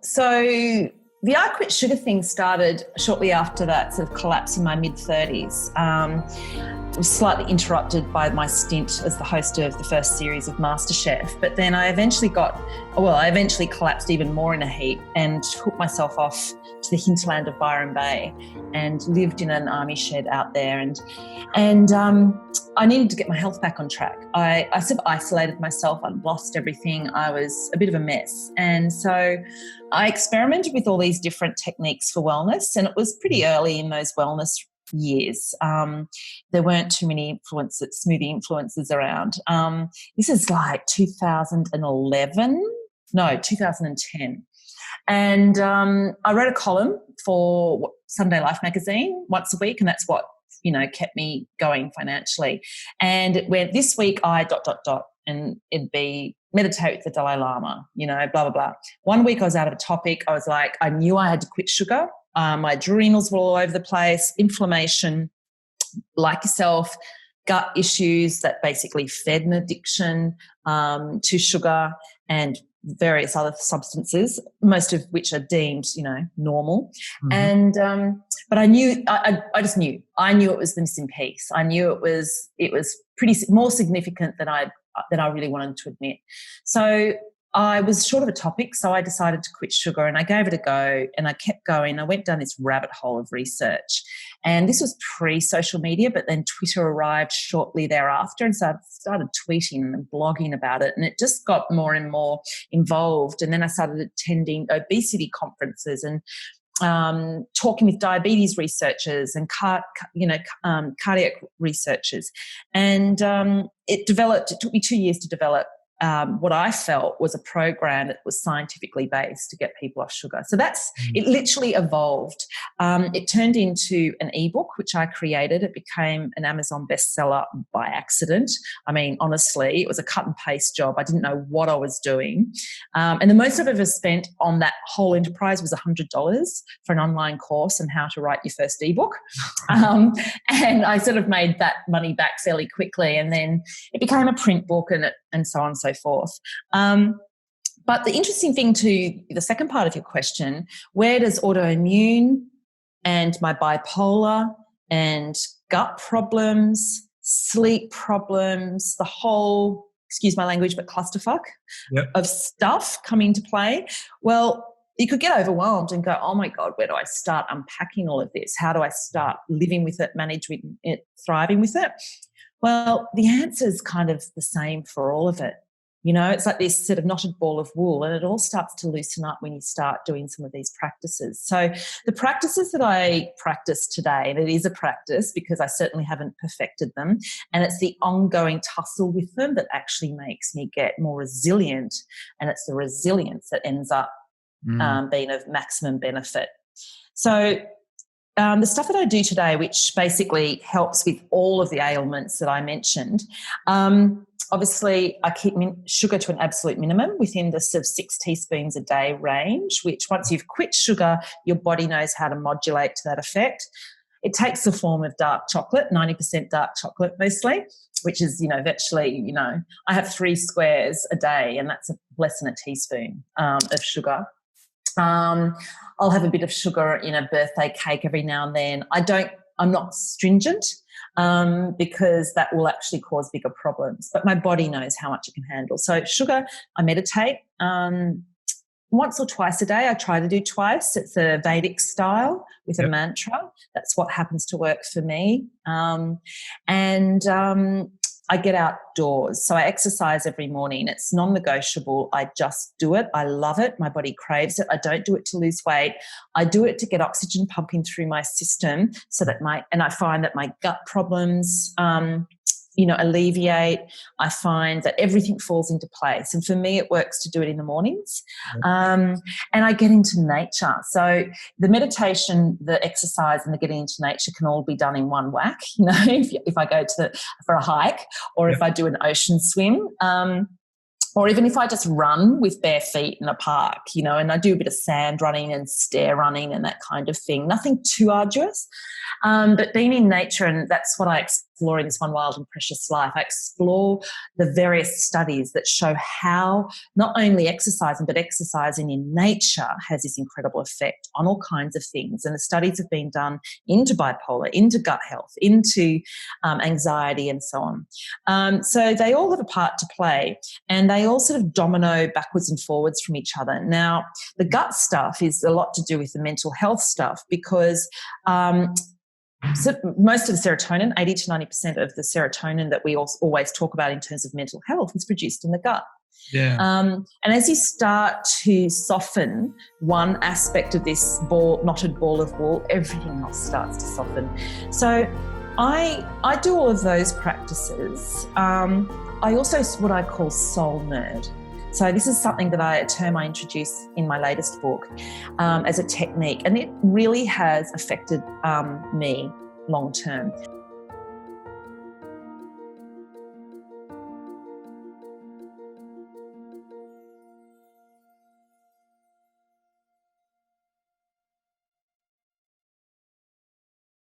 So the I Quit Sugar thing started shortly after that sort of collapse in my mid-30s. It was slightly interrupted by my stint as the host of the first series of MasterChef. But then I eventually collapsed even more in a heap and took myself off to the hinterland of Byron Bay and lived in an army shed out there. And I needed to get my health back on track. I sort of isolated myself. I'd lost everything. I was a bit of a mess. And so I experimented with all these different techniques for wellness, and it was pretty early in those wellness years. There weren't too many smoothie influencers around. This is like 2010. And I wrote a column for Sunday Life magazine once a week, and that's what, kept me going financially. And it went, this week I ... and it'd be meditate with the Dalai Lama, blah, blah, blah. One week I was out of a topic. I was like, I knew I had to quit sugar. My adrenals were all over the place, inflammation, like yourself, gut issues that basically fed an addiction to sugar and various other substances, most of which are deemed, normal. Mm-hmm. And but I knew, I just knew. I knew it was the missing piece. I knew it was pretty more significant than I really wanted to admit. So I was short of a topic, so I decided to quit sugar, and I gave it a go, and I kept going. I went down this rabbit hole of research, and this was pre-social media, but then Twitter arrived shortly thereafter, and so I started tweeting and blogging about it, and it just got more and more involved. And then I started attending obesity conferences and talking with diabetes researchers and cardiac researchers, and it took me 2 years to develop what I felt was a program that was scientifically based to get people off sugar. So it literally evolved. It turned into an ebook, which I created. It became an Amazon bestseller by accident. I mean, honestly, it was a cut and paste job. I didn't know what I was doing. And the most I've ever spent on that whole enterprise was $100 for an online course on how to write your first ebook. And I sort of made that money back fairly quickly. And then it became a print book and so on and so forth. But the interesting thing to the second part of your question, where does autoimmune and my bipolar and gut problems, sleep problems, the whole, excuse my language, but clusterfuck of stuff come into play? Well, you could get overwhelmed and go, oh my God, where do I start unpacking all of this? How do I start living with it, managing it, thriving with it? Well, the answer is kind of the same for all of it. It's like this sort of knotted ball of wool, and it all starts to loosen up when you start doing some of these practices. So the practices that I practice today, and it is a practice because I certainly haven't perfected them, and it's the ongoing tussle with them that actually makes me get more resilient, and it's the resilience that ends up being of maximum benefit. So the stuff that I do today, which basically helps with all of the ailments that I mentioned, obviously I keep sugar to an absolute minimum within the sort of 6 teaspoons a day range, which once you've quit sugar, your body knows how to modulate to that effect. It takes the form of dark chocolate, 90% dark chocolate mostly, which is, virtually, I have 3 squares a day, and that's less than a teaspoon of sugar. I'll have a bit of sugar in a birthday cake every now and then. I'm not stringent because that will actually cause bigger problems, but my body knows how much it can handle. So sugar, I meditate once or twice a day. I try to do twice. It's a Vedic style with a mantra. That's what happens to work for me. I get outdoors. So I exercise every morning. It's non-negotiable. I just do it. I love it. My body craves it. I don't do it to lose weight. I do it to get oxygen pumping through my system so that and I find that my gut problems, alleviate. I find that everything falls into place. And for me, it works to do it in the mornings. And I get into nature. So the meditation, the exercise, and the getting into nature can all be done in one whack. If I go for a hike, or if I do an ocean swim, or even if I just run with bare feet in a park, and I do a bit of sand running and stair running and that kind of thing. Nothing too arduous, but being in nature, and that's what I exploring this One Wild and Precious Life, I explore the various studies that show how not only exercising, but exercising in nature has this incredible effect on all kinds of things. And the studies have been done into bipolar, into gut health, into anxiety and so on. So they all have a part to play, and they all sort of domino backwards and forwards from each other. Now, the gut stuff is a lot to do with the mental health stuff, because so most of the serotonin, 80 to 90% of the serotonin that we always talk about in terms of mental health, is produced in the gut. Yeah. And as you start to soften one aspect of this knotted ball of wool, everything else starts to soften. So I do all of those practices. I also what I call soul nerd. So this is something that a term I introduce in my latest book as a technique, and it really has affected me long term.